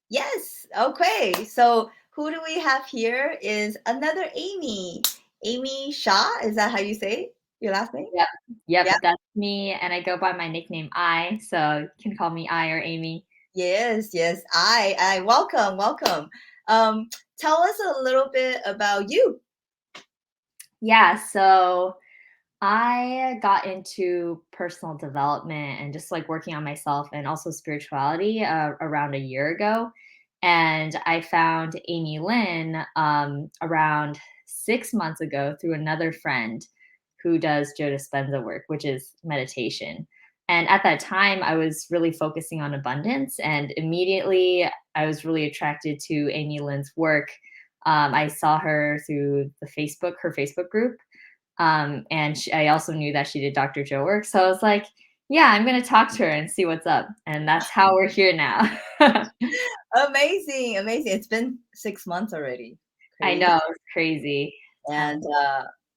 Yes. Okay. So who do we have here is another Amy. Amy Xia. Is that how you say your last name? Yep. Yep, Yeah. that's me, and I go by my nickname I, so you can call me I or Amy. Yes. Yes. I. Welcome. Welcome. Um, Tell us a little bit about you. Yeah, so I got into personal development and just like working on myself and also spirituality around a year ago. And I found Amy Lin around 6 months ago through another friend who does Joe Dispenza work, which is meditation. And at that time, I was really focusing on abundance. And immediately, I was really attracted to Amy Lin's work. I saw her through her Facebook group, and I also knew that she did Dr. Joe work. So I was like, yeah, I'm going to talk to her and see what's up. And that's how we're here now. Amazing. Amazing. It's been 6 months already. I Crazy. know, it's crazy. Time. And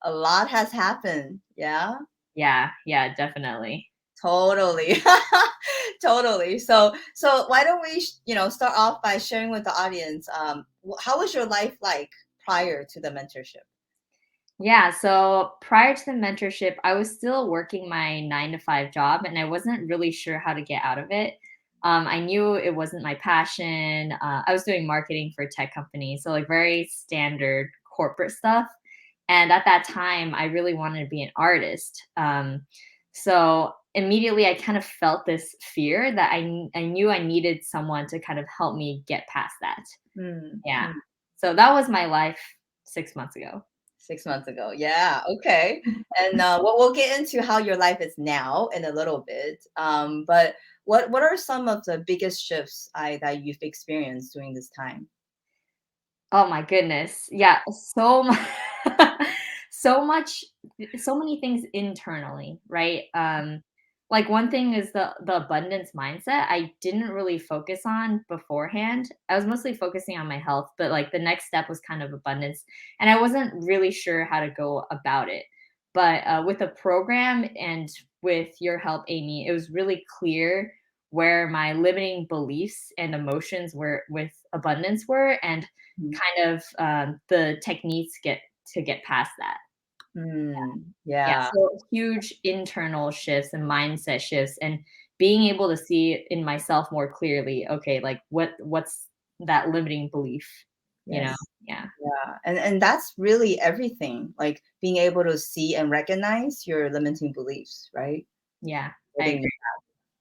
a lot has happened. Yeah. Yeah, yeah, definitely. Totally. Totally. So why don't we, start off by sharing with the audience, how was your life like prior to the mentorship? Yeah, so prior to the mentorship, I was still working my 9 to 5 job and I wasn't really sure how to get out of it. I knew it wasn't my passion. I was doing marketing for a tech company, so like very standard corporate stuff. And at that time, I really wanted to be an artist. So immediately, I kind of felt this fear that I knew I needed someone to kind of help me get past that. Mm, Yeah. mm. So that was my life 6 months ago. 6 months ago. Yeah. Okay. And we'll get into how your life is now in a little bit. But what are some of the biggest shifts that you've experienced during this time? Oh my goodness. Yeah, so much so many things internally, right? Like one thing is the abundance mindset I didn't really focus on beforehand. I was mostly focusing on my health, but like the next step was kind of abundance, and I wasn't really sure how to go about it. But with the program and with your help, Amy, it was really clear where my limiting beliefs and emotions were with abundance were, and Mhm. kind of, the techniques get past that. Yeah, Yeah. so huge internal shifts and mindset shifts and being able to see it in myself more clearly, okay, like what's that limiting belief, you know? Yes. Yeah. Yeah. And that's really everything. Like being able to see and recognize your limiting beliefs, right? Yeah, I Holding agree.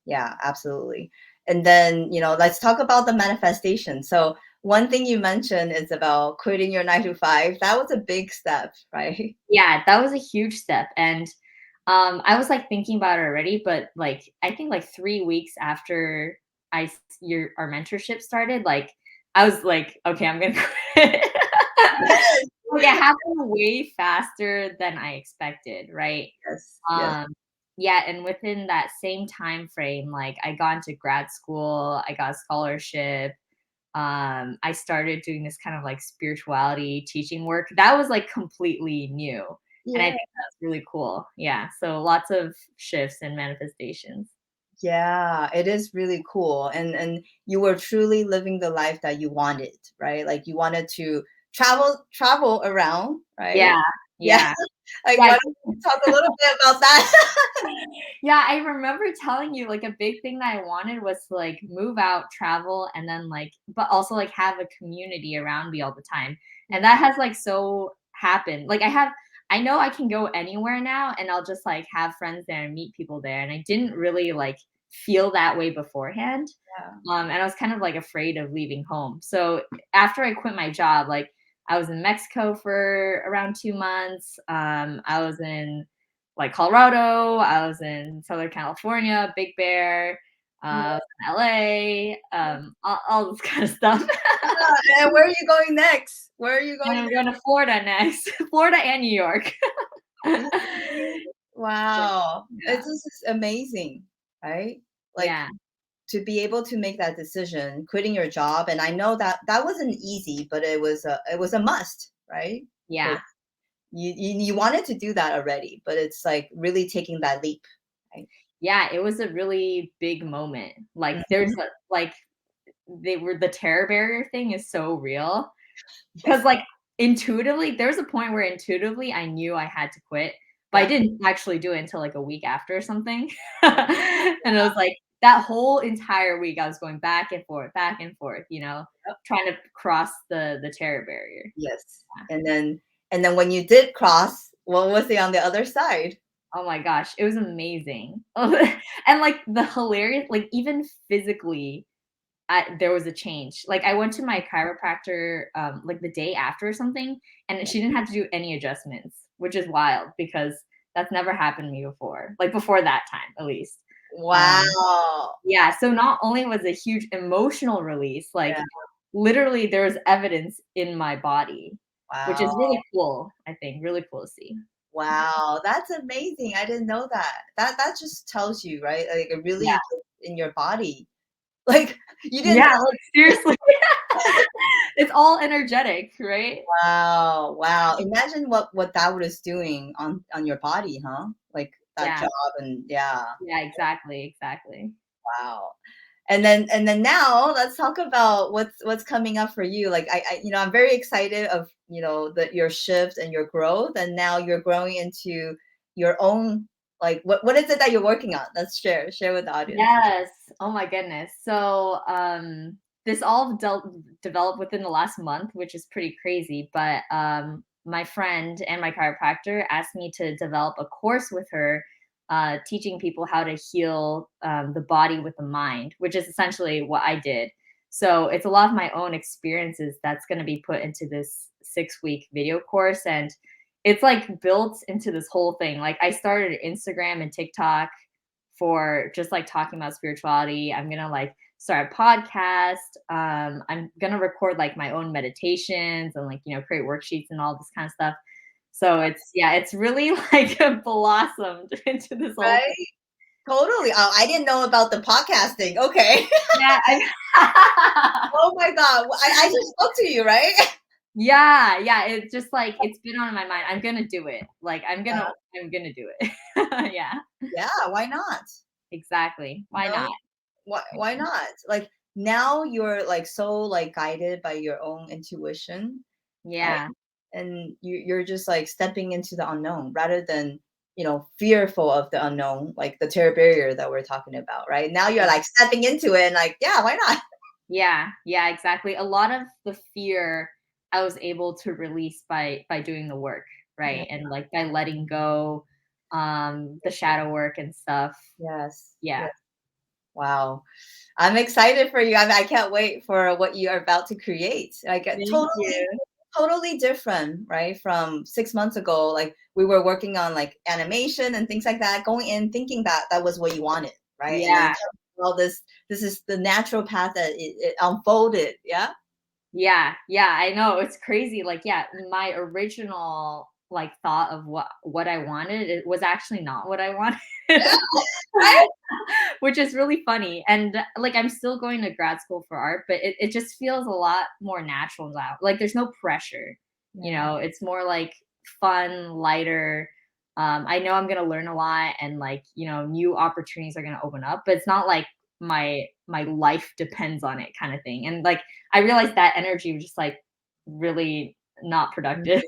Yeah, absolutely. And then, let's talk about the manifestation. So, one thing you mentioned is about quitting your 9 to 5. That was a big step, right? Yeah, that was a huge step, and, I was, like, thinking about it already, but, like, I think, like, 3 weeks after our mentorship started, like, I was like, "Okay, I'm gonna quit." Yes, Like, it happened way faster than I expected, right? yes, yes. Um, yeah, and within that same time frame, like, I got into grad school, I got a scholarship, I started doing this kind of, like, spirituality teaching work. That was, like, completely new, and I Yeah. think that's really cool. Yeah, so lots of shifts and manifestations. Yeah, it is really cool. And you were truly living the life that you wanted, right? Like you wanted to travel around, right? Yeah, Yeah. yeah. Like Yeah, why don't you talk a little bit about that? yeah, I remember telling you, like, a big thing that I wanted was to, like, move out, travel, and then, like but also, like, have a community around me all the time, and that has, like, so happened. Like, I know I can go anywhere now, and I'll just, like, have friends there and meet people there, and I didn't really, like, feel that way beforehand, Yeah. and I was kind of, like, afraid of leaving home. So, after I quit my job, like, I was in Mexico for around 2 months, I was in like Colorado, I was in Southern California, Big Bear, Yeah. LA, all this kind of stuff. And where are you going next? Where are you And going I'm going to Florida next, Florida and New York. next? Wow. Yeah. It's just is amazing, right? Like Yeah. to be able to make that decision, quitting your job, and I know that that wasn't easy, but it was a must, right? Because Yeah. you wanted to do that already, but it's like really taking that leap, right? Yeah, it was a really big moment. Like, Mhm. like they were the terror barrier thing is so real. Because, like, intuitively there was a point where intuitively I knew I had to quit, but I Yeah. didn't actually do it until, like, a week after or something. And it was like that whole entire week I was going back and forth, Yep. trying to cross the terror barrier. Yes. Yeah. And then when you did cross, what was it on the other side? Oh my gosh, it was amazing. And, like, the hilarious like, even physically, there was a change. Like, I went to my chiropractor, like, the day after or something, and she didn't have to do any adjustments, which is wild because that's never happened to me before, like, before that time, at least. Um, Wow. yeah, so not only was a huge emotional release, like, Yeah. literally there was evidence in my body, which is Wow. really cool, I think, really cool to see. Wow. That's amazing. I didn't know that. That just tells you, right? Like it really Yeah. hit in your body. Like you didn't Yeah, tell like, seriously. It's all energetic, right? Wow. Wow. Imagine what that was doing on your body, huh? Like that Yeah. job and yeah. Yeah, exactly, exactly. Wow. And then now let's talk about what's coming up for you. Like I'm very excited of, your shift and your growth and now you're growing into your own like what is it that you're working on? Let's share with the audience. Yes. Oh my goodness. So, this all developed within the last month, which is pretty crazy. But my friend and my chiropractor asked me to develop a course with her, teaching people how to heal the body with the mind, which is essentially what I did. So it's a lot of my own experiences that's going to be put into this 6-week video course, and it's like built into this whole thing. Like I started Instagram and TikTok for just like talking about spirituality. I'm gonna like start a podcast. I'm gonna record like my own meditations and like create worksheets and all this kind of stuff. So it's really like blossomed into this whole Right? thing. Totally. Oh, I didn't know about the podcasting. Okay. Yeah, Oh my God. Well, I just spoke to you, right? yeah. It's just like it's been on my mind. I'm gonna do it. Like I'm gonna do it. Yeah, Yeah, why not? exactly. You Why not? know? Why not? Like now you're like so like guided by your own intuition, right? Yeah, And you're just like stepping into the unknown rather than fearful of the unknown, like the terror barrier that we're talking about, right? Now you're yeah. like stepping into it and like, yeah, why not? Yeah, exactly. A lot of the fear I was able to release by doing the work, Yeah. right? And like by letting go the shadow work and stuff. Yes. Yeah. Yes. Wow. I'm excited for you. I can't wait for what you are about to create. Like Thank totally, you. totally different, right? From 6 months ago, like we were working on like animation and things like that, going in thinking that that was what you wanted, right? And then Yeah. well, this is the natural path that it unfolded. Yeah. Yeah, I know. It's crazy. Like, yeah, my original like thought of what I wanted, it was actually not what I wanted. Yeah. Right. Which is really funny. And like I'm still going to grad school for art, but it just feels a lot more natural now. Like there's no pressure, Yeah. it's more like fun, lighter. I know I'm gonna learn a lot and like, new opportunities are gonna open up, but it's not like my life depends on it kind of thing. And like I realized that energy was just like really not productive.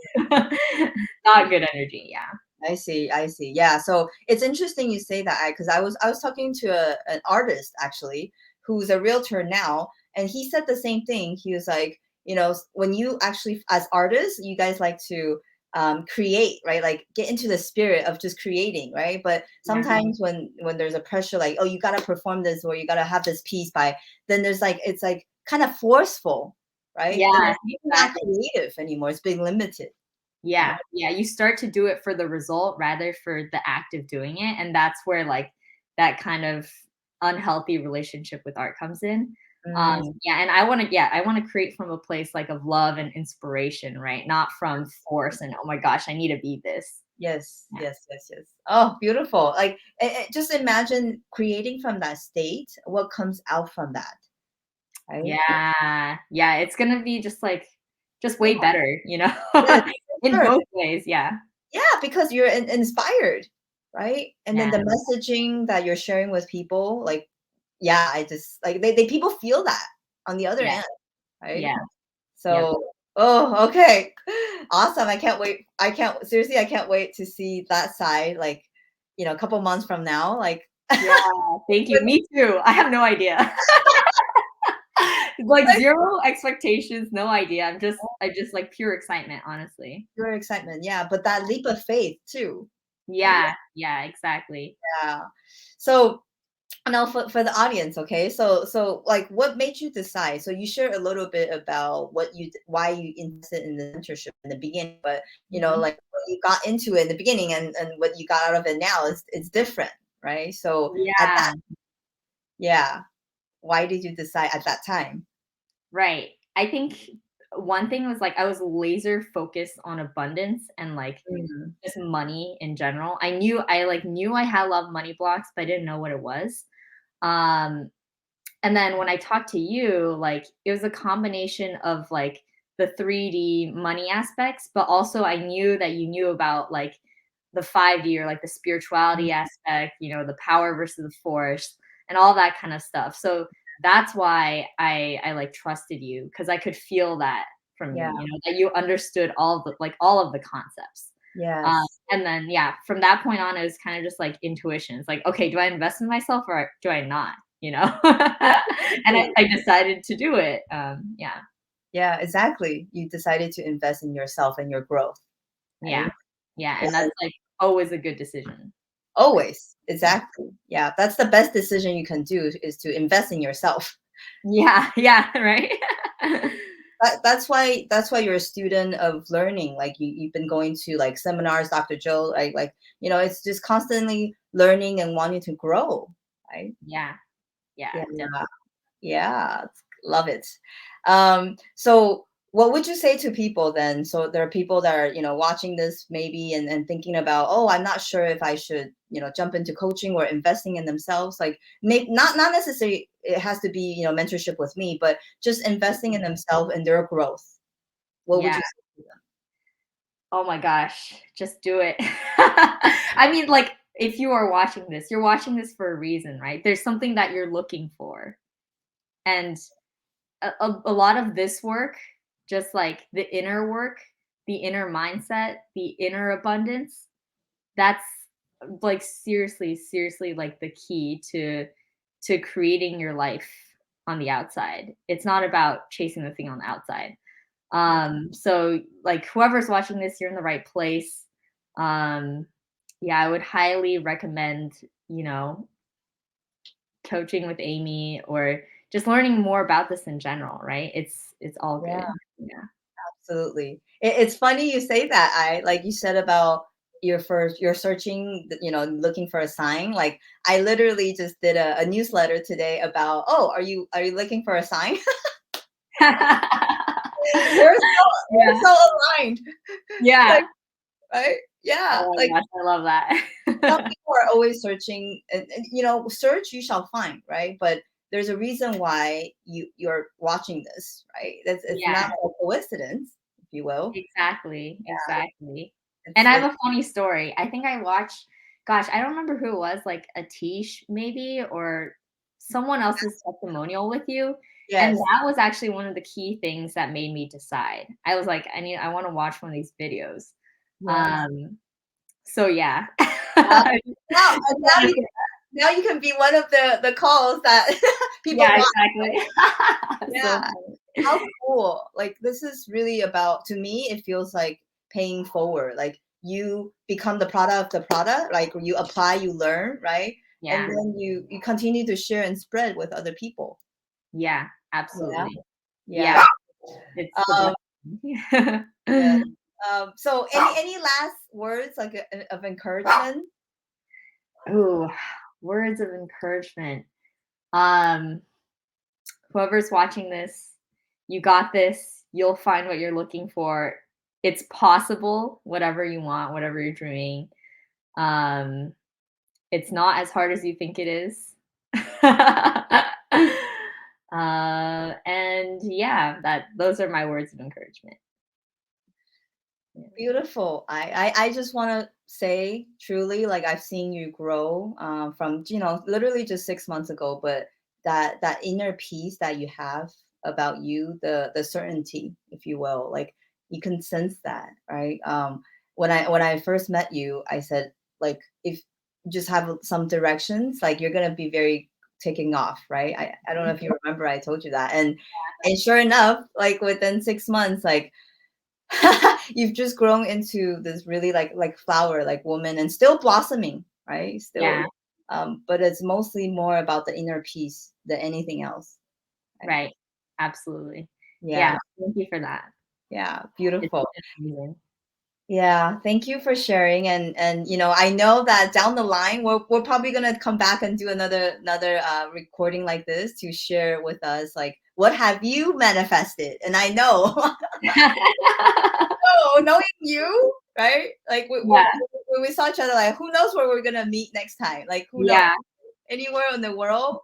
Not good energy. Yeah. I see, I see. Yeah, so it's interesting you say that because I was talking to an artist actually who's a realtor now, and he said the same thing. He was like, when you actually as artists, you guys like to create, right? Like get into the spirit of just creating, right? But Yeah. sometimes when there's a pressure, like oh, you gotta perform this or you gotta have this piece by, then there's like it's like kind of forceful, right? Then Yeah, it's not exactly. creative anymore. It's being limited. You know? Yeah, you start to do it for the result rather for the act of doing it, and that's where, like, that kind of unhealthy relationship with art comes in. Mm. Yeah, and I wanna create from a place, like, of love and inspiration, right? Not from force and, "Oh my gosh, I need to be this." Yes, Yeah. yes, yes, yes. Oh, beautiful. Like, just imagine creating from that state, what comes out from that, right? Yeah, it's gonna be just Yeah, way better, yes, in for sure. both ways, yeah. Yeah, because you're inspired, right? And then Yeah. the messaging that you're sharing with people, like, yeah, I just like they people feel that. on the other Yeah. end, right? Yeah. Yep. So, oh, okay. Awesome. I can't wait. I can't seriously, I can't wait to see that side like, a couple months from now. Like Yeah. Thank you. Me too. I have no idea. Like, 0 expectations, no idea. I just like pure excitement, honestly. your excitement. Yeah, but that leap of faith too. Right? Yeah. Yeah, exactly. Yeah. So now for the audience, okay? So like what made you decide? So you shared a little bit about why you invested in the mentorship in the beginning, but Mhm. like what you got into it in the beginning and what you got out of it now is different, right? So at that Yeah. yeah, why did you decide at that time? Right. I think one thing was, like, I was laser focused on abundance and, like, Mm, just money in general. I knew I had a lot of money blocks, but I didn't know what it was. Um, and then when I talked to you, like, it was a combination of, like, the 3D money aspects, but also I knew that you knew about, like, the 5D or, like, the mm, spirituality aspect, the power versus the force and all that kind of stuff. So that's why I like, trusted you because I could feel that from you, yeah, that you understood all of the concepts. yes. And then, yeah, from that point on, it was kind of just like intuition. It's like, okay, do I invest in myself or do I not? And I decided to do it. Yeah, Yeah, exactly. You decided to invest in yourself and your growth, yeah, right? yeah. Yeah, And that's like always a good decision. always. Yeah, Exactly. Yeah, that's the best decision you can do is to invest in yourself. yeah, yeah, right. That's why you're a student of learning. Like you've been going to like seminars, Dr. Joe, like it's just constantly learning and wanting to grow, right? Yeah, yeah, Yeah. definitely. Yeah, love it. So what would you say to people then? So there are people that are, watching this maybe and thinking about, oh, I'm not sure if I should, jump into coaching or investing in themselves. Like not necessarily it has to be, mentorship with me, but just investing in themselves and their growth. What would Yeah. you say to them? Oh my gosh, just do it. I mean, like, if you are watching this, you're watching this for a reason, right? There's something that you're looking for. And a lot of this work, just like the inner work, the inner mindset, the inner abundance, that's like seriously, seriously like the key to creating your life on the outside. It's not about chasing the thing on the outside. So like whoever's watching this, you're in the right place. Um, yeah, I would highly recommend, you know, coaching with Amy or just learning more about this in general, right? It's all Yeah. good. Yeah. Absolutely. It's funny you say that. I like you said about you're searching, looking for a sign. Like I literally just did a newsletter today about, oh, are you looking for a sign? we're so we're Yeah. so aligned. Like, Yeah. right? Yeah. Oh Like my gosh, I love some that. people are always searching and search you shall find, right? But there's a reason why you're watching this, right? It's not Yeah, a coincidence, if you will. exactly, exactly. And I It's have a funny story. I think I watched gosh, I don't remember who it was, like Atish maybe or someone else's testimonial with you, and yes. that was actually one of the key things that made me decide. I was like, I wanna watch one of these videos." Yes. Um, so yeah. Wow. I just Now just now wanted you to now you can be one of the calls that people yeah, want. exactly. So Yeah. How funny. cool. Like this is really about to me, it feels like paying forward. Like you become the product of the product, like you apply, you learn, right? And Yeah, then you continue to share and spread with other people. yeah, Yeah. absolutely. Yeah. Yeah, it's the Um, best. yeah. So any last words like of encouragement? Ooh, words of encouragement. Um, Whoever's watching this, you got this. You'll find what you're looking for. It's possible, whatever you want, whatever you're dreaming. Um, it's not as hard as you think it is. And yeah, that those are my words of encouragement. Yeah. Beautiful. I just want to say truly, like I've seen you grow from literally just 6 months ago, but that inner peace that you have about you, the certainty, if you will. Like you can sense that, right? When I first met you, I said like if you just have some directions, like you're gonna be very taking off, right? I don't know if you remember I told you that. And sure enough, like within 6 months, like you've just grown into this really like flower, like woman, and still blossoming, right? Still, Yeah, but it's mostly more about the inner peace than anything else, right? right. Absolutely. Yeah, Yeah, thank you for that. yeah, It's beautiful. it's amazing. Yeah, thank you for sharing. And I know that down the line we're probably gonna come back and do another recording like this to share with us like what have you manifested. And I know, oh, knowing you, right? Like Yeah, when we saw each other, like who knows where we're gonna meet next time? Like who knows? yeah, Anywhere in the world.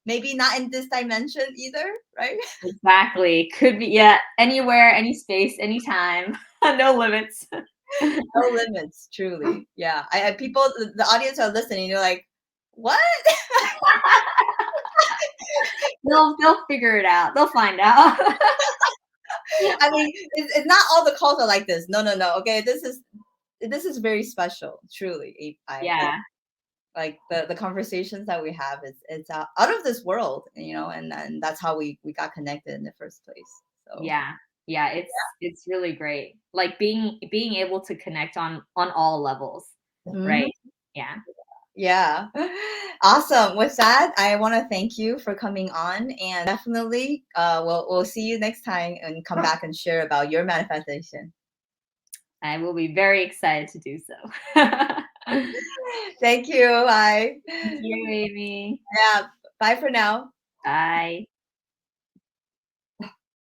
Maybe not in this dimension either, right? exactly. Could be, yeah, anywhere, any space, anytime. No limits. No limits, truly. Yeah. People, the audience are listening. You're like, what? They'll figure it out. They'll find out. I mean, it's not all the calls are like this. No, no, no. Okay, this is very special. Truly, I Yeah, like the conversations that we have. It's out of this world, and that's how we got connected in the first place. So yeah, yeah, it's really great. Like being able to connect on all levels, mhm. right? Yeah. Yeah. Awesome. With that, I want to thank you for coming on, and definitely we'll see you next time and come back and share about your manifestation. I will be very excited to do so. Thank Thank you. Bye. you, Amy. Yeah. Bye for now. Bye.